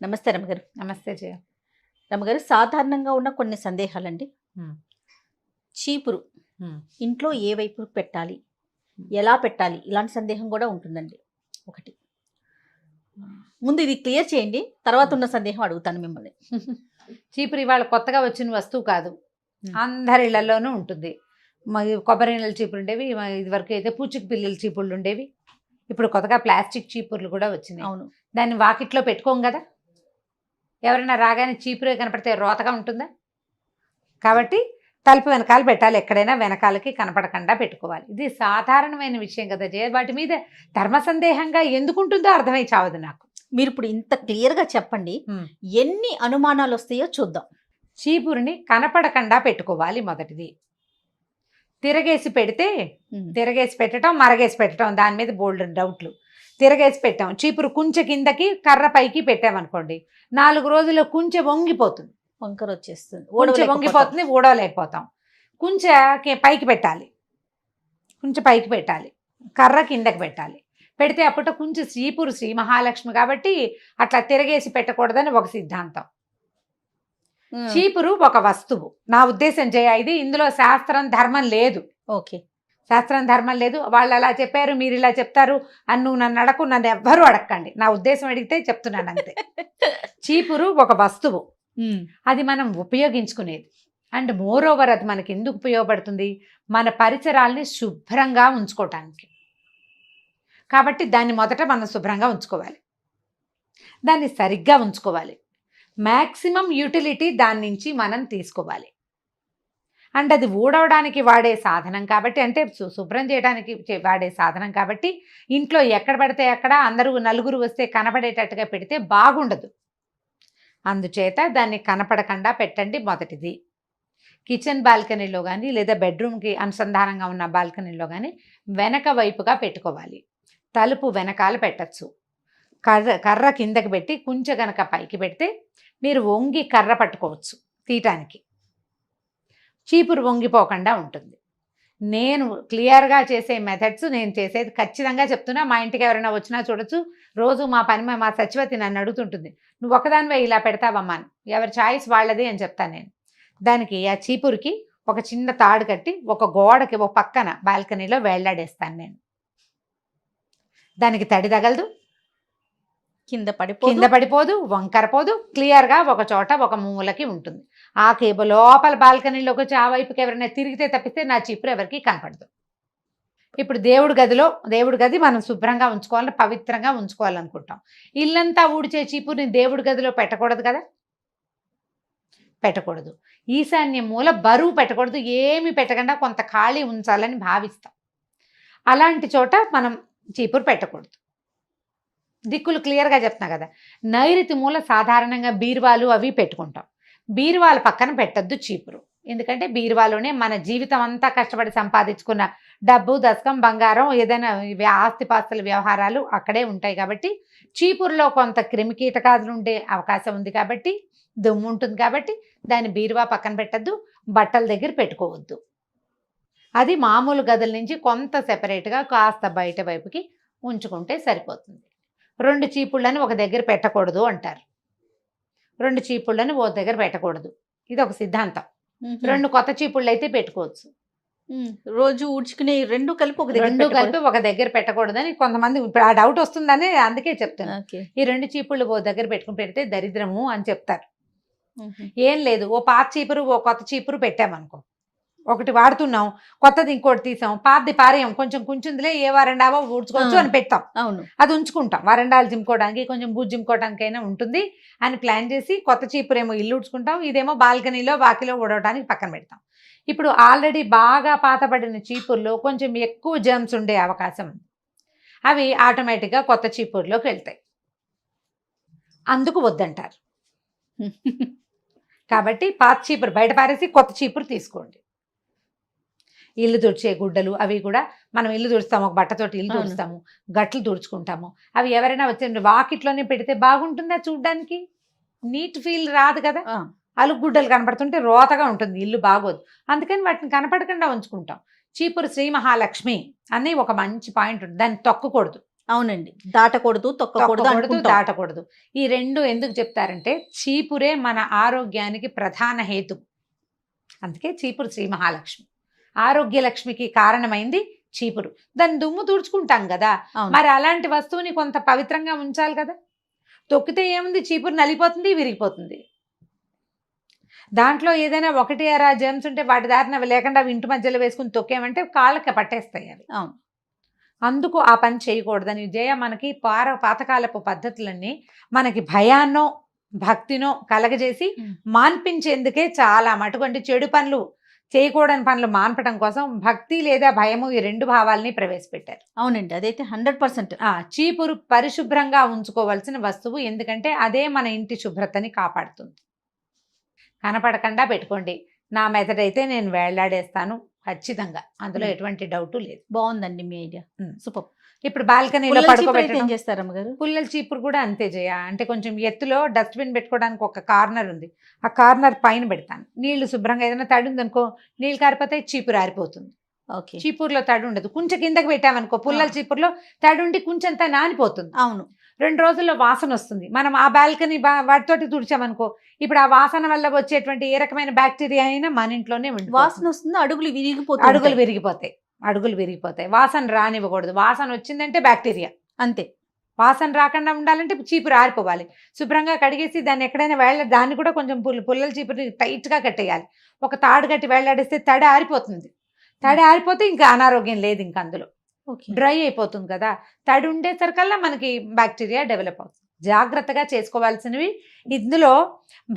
నమస్తే రమగారు. నమస్తే జయ. రమగారు, సాధారణంగా ఉన్న కొన్ని సందేహాలండి. హ్మ్. చీపురు హ్మ్. ఇంట్లో ఏ వైపు పెట్టాలి, ఎలా పెట్టాలి, ఇలాంటి సందేహం కూడా ఉంటుందండి. ఒకటి ముందు ఇది క్లియర్ చేయండి, తర్వాత ఉన్న సందేహం అడుగుతాను మిమ్మల్ని. చీపురు ఇవాళ కొత్తగా వచ్చిన వస్తువు కాదు, అందరి ఇళ్లలోనూ ఉంటుంది. మరి కొబ్బరి నీళ్ళ చీపురు ఉండేవి, ఇదివరకు అయితే పూచిక పిల్లల చీపుర్లు ఉండేవి. ఇప్పుడు కొత్తగా ప్లాస్టిక్ చీపుర్లు కూడా వచ్చినాయి. అవును. దాన్ని వాకిట్లో పెట్టుకోం కదా, ఎవరైనా రాగానే చీపురే కనపడితే రోతగా ఉంటుందా? కాబట్టి తలుపు వెనకాల పెట్టాలి, ఎక్కడైనా వెనకాలకి కనపడకుండా పెట్టుకోవాలి. ఇది సాధారణమైన విషయం కదా జయ. వాటి మీద ధర్మ సందేహంగా ఎందుకుంటుందో అర్థమై చావదు నాకు. మీరు ఇప్పుడు ఇంత క్లియర్గా చెప్పండి, ఎన్ని అనుమానాలు వస్తాయో చూద్దాం. చీపురుని కనపడకుండా పెట్టుకోవాలి. మొదటిది, తిరగేసి పెడితే, తిరగేసి పెట్టడం మరగేసి పెట్టడం, దాని మీద బోల్డ్ డౌట్లు. తిరగేసి పెట్టాం, చీపురు కుంచె కిందకి కర్ర పైకి పెట్టామనుకోండి, 4 రోజుల్లో కుంచె వంగిపోతుంది, వంకర వచ్చేస్తుంది, కుంచె వంగిపోతుంది, ఊడవలేకపోతాం. కుంచె పైకి పెట్టాలి, కుంచె పైకి పెట్టాలి, కర్ర కిందకి పెట్టాలి. పెడితే అప్పట్లో కుంచె చీపురు శ్రీ మహాలక్ష్మి కాబట్టి అట్లా తిరగేసి పెట్టకూడదని ఒక సిద్ధాంతం. చీపురు ఒక వస్తువు, నా ఉద్దేశం జయ. ఇది ఇందులో శాస్త్రం ధర్మం లేదు. ఓకే, శాస్త్రం ధర్మం లేదు. వాళ్ళు అలా చెప్పారు, మీరు ఇలా చెప్తారు అని నువ్వు నన్ను అడగకు, నన్ను ఎవ్వరూ అడగండి. నా ఉద్దేశం అడిగితే చెప్తున్నాను అంతే. చీపురు ఒక వస్తువు, అది మనం ఉపయోగించుకునేది. అండ్ మోర్ ఓవర్ అది మనకి ఎందుకు ఉపయోగపడుతుంది? మన పరిసరాల్ని శుభ్రంగా ఉంచుకోవటానికి. కాబట్టి దాన్ని మొదట మనం శుభ్రంగా ఉంచుకోవాలి, దాన్ని సరిగ్గా ఉంచుకోవాలి. మ్యాక్సిమం యూటిలిటీ దాని నుంచి మనం తీసుకోవాలి. అండ్ అది ఊడవడానికి వాడే సాధనం కాబట్టి, అంటే శుభ్రం చేయడానికి వాడే సాధనం కాబట్టి, ఇంట్లో ఎక్కడ పడితే అక్కడ అందరూ నలుగురు వస్తే కనపడేటట్టుగా పెడితే బాగుండదు. అందుచేత దాన్ని కనపడకుండా పెట్టండి మొదటిది. కిచెన్ బాల్కనీలో కానీ లేదా బెడ్రూమ్కి అనుసంధానంగా ఉన్న బాల్కనీలో కానీ వెనక వైపుగా పెట్టుకోవాలి. తలుపు వెనకాల పెట్టచ్చు. కర్ర కిందకి పెట్టి కుంచె గనక పైకి పెడితే మీరు వంగి కర్ర పట్టుకోవచ్చు తీయటానికి, చీపురు వంగిపోకుండా ఉంటుంది. నేను క్లియర్గా చేసే మెథడ్స్, నేను చేసేది ఖచ్చితంగా చెప్తున్నా. మా ఇంటికి ఎవరైనా వచ్చినా చూడొచ్చు. రోజు మా సచివతి నన్ను అడుగుతుంటుంది, నువ్వు ఒకదానివే ఇలా పెడతావమ్మా అని. ఎవరి చాయిస్ వాళ్ళది అని చెప్తాను నేను. దానికి ఆ చీపురికి ఒక చిన్న తాడు కట్టి ఒక గోడకి ఒక పక్కన బాల్కనీలో వేళ్లాడేస్తాను నేను. దానికి తడి తగలదు, కింద పడిపోదు, వంకరపోదు. క్లియర్గా ఒక చోట ఒక మూలకి ఉంటుంది. ఆ కేబుల్ లోపల బాల్కనీలోకి వచ్చి ఆ వైపుకి ఎవరైనా తిరిగితే తప్పిస్తే నా చీపురు ఎవరికి కనపడదు. ఇప్పుడు దేవుడి గది మనం శుభ్రంగా ఉంచుకోవాలని, పవిత్రంగా ఉంచుకోవాలనుకుంటాం. ఇల్లంతా ఊడ్చే చీపురుని దేవుడి గదిలో పెట్టకూడదు కదా, పెట్టకూడదు. ఈశాన్య మూల బరువు పెట్టకూడదు, ఏమి పెట్టకుండా కొంత ఖాళీ ఉంచాలని భావిస్తాం. అలాంటి చోట మనం చీపురు పెట్టకూడదు. దిక్కులు క్లియర్గా చెప్తున్నా కదా. నైరుతి మూల సాధారణంగా బీరువాలు అవి పెట్టుకుంటాం. బీరువాల పక్కన పెట్టద్దు చీపురు. ఎందుకంటే బీరువాలోనే మన జీవితం అంతా కష్టపడి సంపాదించుకున్న డబ్బు, దశకం, బంగారం, ఏదైనా ఆస్తిపాస్తుల వ్యవహారాలు అక్కడే ఉంటాయి. కాబట్టి చీపురులో కొంత క్రిమికీటకాదులు ఉండే అవకాశం ఉంది కాబట్టి, దుమ్ము ఉంటుంది కాబట్టి దాన్ని బీరువా పక్కన పెట్టద్దు, బట్టల దగ్గర పెట్టుకోవద్దు. అది మామూలు గదుల నుంచి కొంత సెపరేట్గా కాస్త బయట వైపుకి ఉంచుకుంటే సరిపోతుంది. 2 చీపుళ్ళని ఒక దగ్గర పెట్టకూడదు అంటారు. 2 చీపుళ్ళని ఓ దగ్గర పెట్టకూడదు, ఇది ఒక సిద్ధాంతం. 2 కొత్త చీపుళ్ళు అయితే పెట్టుకోవచ్చు. రోజు ఊడ్చుకునే 2 కలిపి ఒక దగ్గర పెట్టకూడదని కొంతమంది ఇప్పుడు ఆ డౌట్ వస్తుందని అందుకే చెప్తాను. ఈ 2 చీపుళ్ళు ఓ దగ్గర పెట్టుకుని పెడితే దరిద్రము అని చెప్తారు. ఏం లేదు, ఓ పాత చీపురు ఓ కొత్త చీపురు పెట్టామనుకో, ఒకటి వాడుతున్నాం, కొత్తది ఇంకోటి తీసాం, పాతది పారేయం, కొంచెం కుంచుందిలే ఏ వరండావో ఊడ్చుకోవచ్చు అని పెట్టాం. అవును, అది ఉంచుకుంటాం, వరండాలు జిమ్కోవడానికి, కొంచెం బూజు జిమ్కోవడానికైనా ఉంటుంది అని ప్లాన్ చేసి కొత్త చీపురేమో ఇల్లు ఊడ్చుకుంటాం, ఇదేమో బాల్కనీలో వాకిలో ఊడవడానికి పక్కన పెడతాం. ఇప్పుడు ఆల్రెడీ బాగా పాతపడిన చీపుర్లో కొంచెం ఎక్కువ జర్మ్స్ ఉండే అవకాశం ఉంది. అవి ఆటోమేటిక్గా కొత్త చీపుర్లోకి వెళ్తాయి, అందుకు వద్దంటారు. కాబట్టి పాత చీపురు బయట పారేసి కొత్త చీపురు తీసుకోండి. ఇల్లు తుడిచే గుడ్డలు అవి కూడా మనం ఇల్లు తుడుస్తాము, ఒక బట్టతోటి ఇల్లు తుడుస్తాము, గట్లు తుడుచుకుంటాము. అవి ఎవరైనా వచ్చే వాకిట్లోనే పెడితే బాగుంటుందా? చూడ్డానికి నీట్ ఫీల్ రాదు కదా. అలుగు గుడ్డలు కనపడుతుంటే రోతగా ఉంటుంది, ఇల్లు బాగోదు. అందుకని వాటిని కనపడకుండా ఉంచుకుంటాం. చీపురు శ్రీ మహాలక్ష్మి అని ఒక మంచి పాయింట్ ఉంటుంది, దాన్ని తొక్కకూడదు. అవునండి, దాటకూడదు, తొక్కకూడదు తొక్కకూడదు, అనుకుంటాం. దాటకూడదు. ఈ రెండు ఎందుకు చెప్తారంటే చీపురే మన ఆరోగ్యానికి ప్రధాన హేతు. అందుకే చీపురు శ్రీ మహాలక్ష్మి, ఆరోగ్య లక్ష్మికి కారణమైంది చీపురు. దాన్ని దుమ్ము తుడుచుకుంటాం కదా, అవును. మరి అలాంటి వస్తువుని కొంత పవిత్రంగా ఉంచాలి కదా. తొక్కితే ఏముంది, చీపురు నలిపోతుంది, విరిగిపోతుంది. దాంట్లో ఏదైనా ఒకటి అరా జర్మ్స్ ఉంటే వాటి దారిన అవి లేకుండా అవి ఇంటి మధ్యలో వేసుకుని తొక్కేమంటే కాళ్ళకి పట్టేస్తాయి అవి. అవును. అందుకు ఆ పని చేయకూడదని జయ మనకి పాతకాలపు పద్ధతులన్నీ మనకి భయాన్నో భక్తినో కలగజేసి మాన్పించేందుకే చాలా మటుకు, అంటే చెడు పనులు చేయకూడని పనులు మాన్పడం కోసం భక్తి లేదా భయము ఈ రెండు భావాల్ని ప్రవేశపెట్టారు. అవునండి, అదైతే 100%. చీపురు పరిశుభ్రంగా ఉంచుకోవాల్సిన వస్తువు, ఎందుకంటే అదే మన ఇంటి శుభ్రతని కాపాడుతుంది. కనపడకుండా పెట్టుకోండి. నా మెథడ్ అయితే నేను వేళ్లాడేస్తాను ఖచ్చితంగా, అందులో ఎటువంటి డౌట్ లేదు. బాగుందండి మీ ఐడియా, సూపర్. ఇప్పుడు బాల్కనీలో పుల్లల చీపురు అయితే పడుకోబెట్టడం. ఏం చేస్తారు అమ్మగారు? పుల్లల చీపురు కూడా అంతే జయ, అంటే కొంచెం ఎత్తులో డస్ట్బిన్ పెట్టుకోవడానికి ఒక కార్నర్ ఉంది, ఆ కార్నర్ పైన పెడతాను. నీళ్లు శుభ్రంగా ఏదైనా తడి ఉందనుకో, నీళ్ళు కారిపోతే చీపురు ఆరిపోతుంది. ఓకే. చీపురులో తడి ఉండదు. కొంచెం కిందకి పెట్టామనుకో, పుల్లల చీపురులో తడి ఉండి కొంచెంతా నానిపోతుంది. అవును. 2 రోజుల్లో వాసన వస్తుంది. మనం ఆ బాల్కనీ వాటితోటి తుడిచామనుకో, ఇప్పుడు ఆ వాసన వల్ల వచ్చేటువంటి ఏ రకమైన బ్యాక్టీరియా అయినా మన ఇంట్లోనే వాసన ఉండిపోతుంది. వస్తుంది, అడుగులు విరిగిపోతాయి. అడుగులు విరిగిపోతాయి. వాసన రానివ్వకూడదు. వాసన వచ్చిందంటే బ్యాక్టీరియా. అంతే. వాసన రాకుండా ఉండాలంటే చీపురు ఆరిపోవాలి. శుభ్రంగా కడిగేసి దాన్ని ఎక్కడైనా దాన్ని కూడా కొంచెం పుల్లల చీపురు టైట్గా కట్టేయాలి. ఒక తాడు కట్టి వేళ్లాడేస్తే తడి ఆరిపోతుంది. తడి ఆరిపోతే ఇంకా అనారోగ్యం లేదు, ఇంకా అందులో డ్రై అయిపోతుంది కదా. తడి ఉండేసరికల్లా మనకి బ్యాక్టీరియా డెవలప్ అవుతుంది. జాగ్రత్తగా చేసుకోవాల్సినవి ఇందులో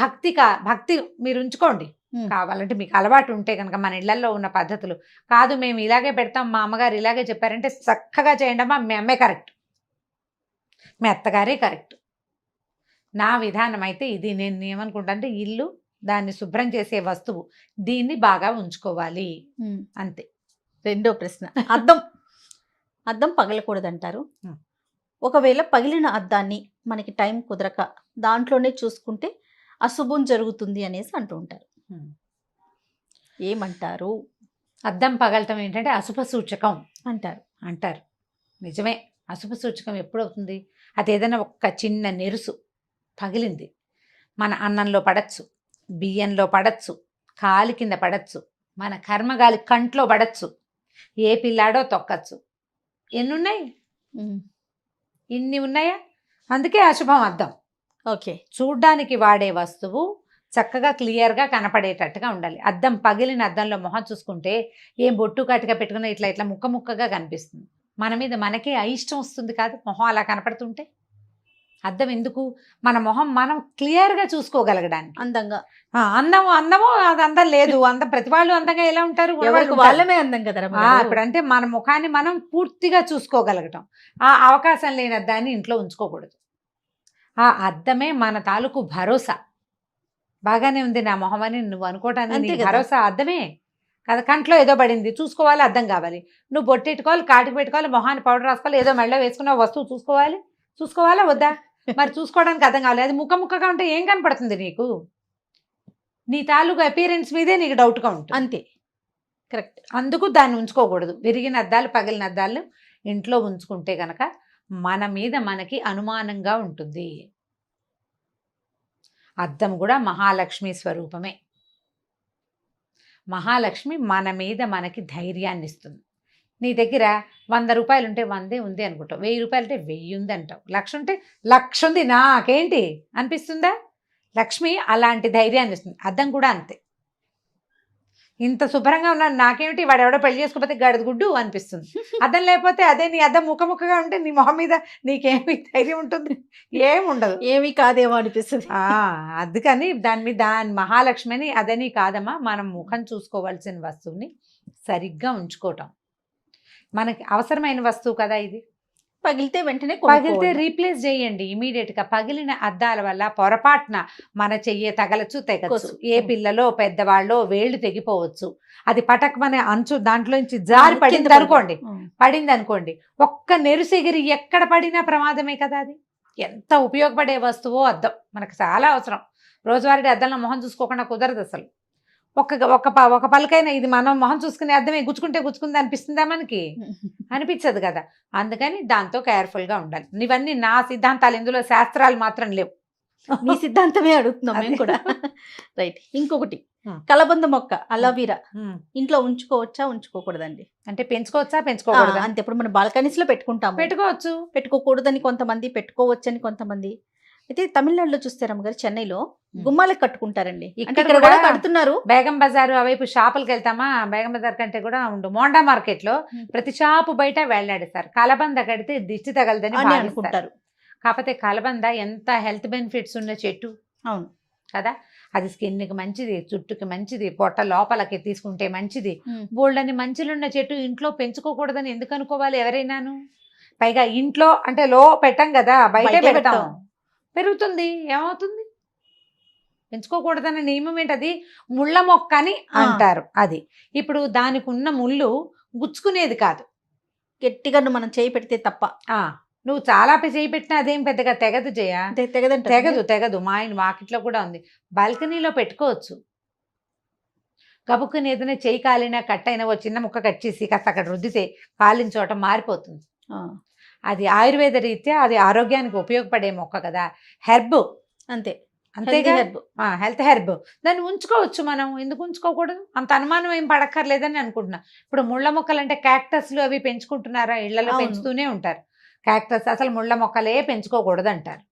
భక్తి మీరు ఉంచుకోండి. కావాలంటే మీకు అలవాటు ఉంటే కనుక మన ఇళ్లలో ఉన్న పద్ధతులు కాదు, మేము ఇలాగే పెడతాం, మా అమ్మగారు ఇలాగే చెప్పారంటే చక్కగా చేయండి అమ్మా, మీ అమ్మే కరెక్ట్, మీ అత్తగారే కరెక్ట్. నా విధానం అయితే ఇది. నేను ఏమనుకుంటా అంటే ఇల్లు, దాన్ని శుభ్రం చేసే వస్తువు, దీన్ని బాగా ఉంచుకోవాలి అంతే. రెండో ప్రశ్న, అద్దం పగలకూడదంటారు. ఒకవేళ పగిలిన అద్దాన్ని మనకి టైం కుదరక దాంట్లోనే చూసుకుంటే అశుభం జరుగుతుంది అనేసి అంటూ ఉంటారు, ఏమంటారు? అద్దం పగలటం ఏంటంటే అశుభ సూచకం అంటారు. నిజమే. అశుభ సూచకం ఎప్పుడవుతుంది? అది ఏదైనా ఒక్క చిన్న నెరుసు పగిలింది, మన అన్నంలో పడచ్చు, బియ్యంలో పడచ్చు, కాలి కింద పడచ్చు, మన కర్మగాలి కంట్లో పడచ్చు, ఏ పిల్లాడో తొక్కచ్చు. ఎన్నున్నాయి? ఇన్ని ఉన్నాయా? అందుకే అశుభం అద్దం. ఓకే. చూడ్డానికి వాడే వస్తువు చక్కగా క్లియర్గా కనపడేటట్టుగా ఉండాలి. అద్దం పగిలిన అద్దంలో మొహం చూసుకుంటే ఏం బొట్టు కట్టుగా పెట్టుకున్న ఇట్లా ముక్కగా కనిపిస్తుంది. మన మీద మనకే అయిష్టం వస్తుంది కాదు, మొహం అలా కనపడుతుంటే. అద్దం ఎందుకు? మన మొహం మనం క్లియర్గా చూసుకోగలగడానికి. అందంగా. అందము అది అందం లేదు. ప్రతి వాళ్ళు అందంగా ఎలా ఉంటారు? వాళ్ళమే అందం కదా. ఇప్పుడు అంటే మన ముఖాన్ని మనం పూర్తిగా చూసుకోగలగటం, ఆ అవకాశం లేని అద్దాన్ని ఇంట్లో ఉంచుకోకూడదు. ఆ అద్దమే మన తాలూకు భరోసా. బాగానే ఉంది నా మొహం అని నువ్వు అనుకోవటానికి భరోసా అద్దమే కదా. కంట్లో ఏదో పడింది, చూసుకోవాలి, అద్దం కావాలి. నువ్వు బొట్టెట్టుకోవాలి, కాటికి పెట్టుకోవాలి, మొహాన్ని పౌడర్ రాసుకోవాలి, ఏదో మెళ్ళ వేసుకున్న వస్తువు చూసుకోవాలా వద్దా? మరి చూసుకోవడానికి అర్థం కావాలి. అది ముక్కగా ఉంటే ఏం కనపడుతుంది నీకు? నీ తాలూకు అపియరెన్స్ మీదే నీకు డౌట్గా ఉంటుంది. అంతే, కరెక్ట్. అందుకు దాన్ని ఉంచుకోకూడదు. విరిగిన అద్దాలు, పగిలిన అద్దాలు ఇంట్లో ఉంచుకుంటే కనుక మన మీద మనకి అనుమానంగా ఉంటుంది. అద్దం కూడా మహాలక్ష్మి స్వరూపమే. మహాలక్ష్మి మన మీద మనకి ధైర్యాన్ని ఇస్తుంది. నీ దగ్గర 100 రూపాయలు ఉంటే 100 ఉంది అనుకుంటావు, 1000 రూపాయలు ఉంటే 1000 ఉంది అంటావు, 1,00,000 ఉంటే 1,00,000 ఉంది నాకేంటి అనిపిస్తుందా? లక్ష్మి అలాంటి ధైర్యాన్ని ఇస్తుంది. అద్దం కూడా అంతే. ఇంత శుభ్రంగా ఉన్నాను నాకేమిటి, వాడు ఎవడో పెళ్లి చేసుకోకపోతే గడద గుడ్డు అనిపిస్తుంది. అద్దం లేకపోతే అదే నీ అద్దం ముక్కగా ఉంటే నీ మొహం మీద నీకేమి ధైర్యం ఉంటుంది? ఏముండదు, ఏమీ కాదేమో అనిపిస్తుంది. అందుకని దాని మహాలక్ష్మిని అదని కాదమ్మా, మనం ముఖం చూసుకోవాల్సిన వస్తువుని సరిగ్గా ఉంచుకోవటం. మనకి అవసరమైన వస్తువు కదా ఇది. పగిలితే రీప్లేస్ చేయండి ఇమీడియట్గా. పగిలిన అద్దాల వల్ల పొరపాటున మన చెయ్యి తగలచ్చు, తెగచ్చు. ఏ పిల్లలో పెద్దవాళ్ళో వేళ్ళు తెగిపోవచ్చు. అది పటకమనే అంచు దాంట్లోంచి జారి పడింది అనుకోండి, ఒక్క నెరుసెగిరి ఎక్కడ పడినా ప్రమాదమే కదా. అది ఎంత ఉపయోగపడే వస్తువో అద్దం, మనకు చాలా అవసరం. రోజువారీ అద్దంలో మొహం చూసుకోకుండా కుదరదు అసలు. ఒక పలకైనా ఇది మనం మొహం చూసుకునే అర్థమే గుచ్చుకుంది అనిపిస్తుందా మనకి? అనిపించదు కదా. అందుకని దాంతో కేర్ఫుల్గా ఉండాలి. ఇవన్నీ నా సిద్ధాంతాలు, ఇందులో శాస్త్రాలు మాత్రం లేవు. మీ సిద్ధాంతమే అడుగుతున్నాం మేము కూడా. రైట్. ఇంకొకటి, కలబంద మొక్క అలోవీరా ఇంట్లో ఉంచుకోవచ్చా ఉంచుకోకూడదండి? అంటే పెంచుకోవచ్చా అంతే. ఇప్పుడు మనం బాల్కనీస్ లో పెట్టుకుంటాం, పెట్టుకోవచ్చు. పెట్టుకోకూడదని కొంతమంది, పెట్టుకోవచ్చని కొంతమంది. అయితే తమిళనాడులో చూస్తే రమ్మగారు, చెన్నైలో గుమ్మాలకు కట్టుకుంటారండి. ఇక్కడ ఇక్కడ కూడా కడుతున్నారు. బేగం బజారు అవైపు షాపులకి వెళ్తామా, బేగం బజార్ కంటే కూడా మోండా మార్కెట్ లో ప్రతి షాపు బయట వేలాడేస్తారు. కలబంద కడితే దిష్టి తగలదని అనుకుంటారు. కాకపోతే కలబంద ఎంత హెల్త్ బెనిఫిట్స్ ఉన్న చెట్టు. అవును కదా. అది స్కిన్కి మంచిది, జుట్టుకి మంచిది, పొట్ట లోపలకి తీసుకుంటే మంచిది. బోల్డని మంచిలున్న చెట్టు ఇంట్లో పెంచుకోకూడదని ఎందుకు అనుకోవాలి ఎవరైనాను? పైగా ఇంట్లో అంటే పెట్టాం కదా, బయటే పెడతాం, పెరుగుతుంది, ఏమవుతుంది? పెంచుకోకూడదనే నియమం ఏంటది? ముళ్ళ మొక్క అని అంటారు. అది ఇప్పుడు దానికి ఉన్న ముళ్ళు గుచ్చుకునేది కాదు, గట్టిగా మనం చేయి పెడితే తప్ప. నువ్వు చాలా చేయి పెట్టినా అదేం పెద్దగా తెగదు జయ, తెగదు. మా వాకిట్లో కూడా ఉంది, బాల్కనీలో పెట్టుకోవచ్చు. గబుక్కుని ఏదైనా చేయి కాలినా కట్ అయినా ఓ చిన్న ముక్క కట్ చేసి కాస్త అక్కడ రుద్దితే కాలిన చోట మారిపోతుంది. అది ఆయుర్వేద రీత్యా అది ఆరోగ్యానికి ఉపయోగపడే మొక్క కదా, హెర్బ్. అంతేగా, హెల్త్ హెర్బ్. దాన్ని ఉంచుకోవచ్చు మనం, ఎందుకు ఉంచుకోకూడదు? అంత అనుమానం ఏం పడక్కర్లేదని అనుకుంటున్నా. ఇప్పుడు ముళ్ళ మొక్కలు అంటే క్యాక్టస్లు అవి పెంచుకుంటున్నారా? ఇళ్లలో పెంచుతూనే ఉంటారు క్యాక్టస్. అసలు ముళ్ళ మొక్కలే పెంచుకోకూడదు అంటారు.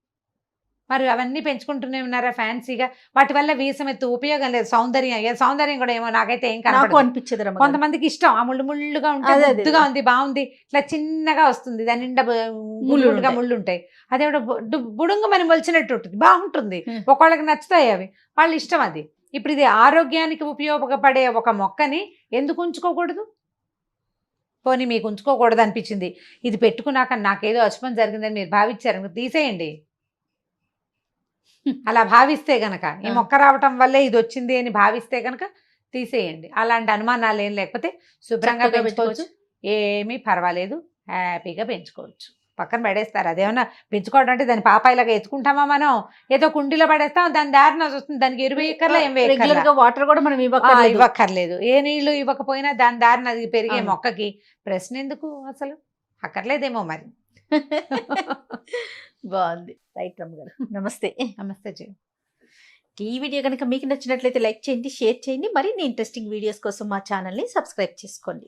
మరి అవన్నీ పెంచుకుంటూనే ఉన్నారా ఫ్యాన్సీగా? వాటి వల్ల వీసమెత్తు ఉపయోగం లేదు. సౌందర్యం కూడా ఏమో నాకైతే ఏం అనిపించదు. కొంతమందికి ఇష్టం, ఆ ముళ్ళుగా ఉంటుంది, ముద్దుగా ఉంది, బాగుంది, ఇట్లా చిన్నగా వస్తుంది, దాని నిండా ముళ్ళు ఉంటాయి. అదేవిడ బుడుంగు మనం మొలిచినట్టు ఉంటుంది, బాగుంటుంది. ఒకళ్ళకి నచ్చుతాయి అవి, వాళ్ళ ఇష్టం అది. ఇప్పుడు ఇది ఆరోగ్యానికి ఉపయోగపడే ఒక మొక్కని ఎందుకు ఉంచుకోకూడదు? పోనీ మీకు ఉంచుకోకూడదు అనిపించింది, ఇది పెట్టుకున్నాక నాకేదో అశుభం జరిగిందని మీరు భావించారు, తీసేయండి. అలా భావిస్తే గనక, ఈ మొక్క రావటం వల్లే ఇది వచ్చింది అని భావిస్తే గనక తీసేయండి. అలాంటి అనుమానాలు ఏం లేకపోతే శుభ్రంగా పెంచుకోవచ్చు, ఏమీ పర్వాలేదు, హ్యాపీగా పెంచుకోవచ్చు. పక్కన పడేస్తారు. అదేమన్నా పెంచుకోవడం అంటే దాని పాపాయిలాగా ఎత్తుకుంటామా మనం? ఏదో కుండీలో పడేస్తాం, దాని దారిన వస్తుంది, దానికి ఎరువు ఎక్కర్లా, ఏం వేయక్కర్లా, వాటర్ కూడా మనం ఇవ్వక్కర్లేదు. ఏ నీళ్లు ఇవ్వకపోయినా దాని దారిన అది పెరిగే మొక్కకి ప్రశ్న ఎందుకు? అసలు అక్కర్లేదేమో మరి. బాగుంది. రైట్ రమ్మగారు, నమస్తే. నమస్తే జీ. ఈ వీడియో కనుక మీకు నచ్చినట్లయితే లైక్ చేయండి, షేర్ చేయండి. మరిన్ని ఇంట్రెస్టింగ్ వీడియోస్ కోసం మా ఛానల్ని సబ్స్క్రైబ్ చేసుకోండి.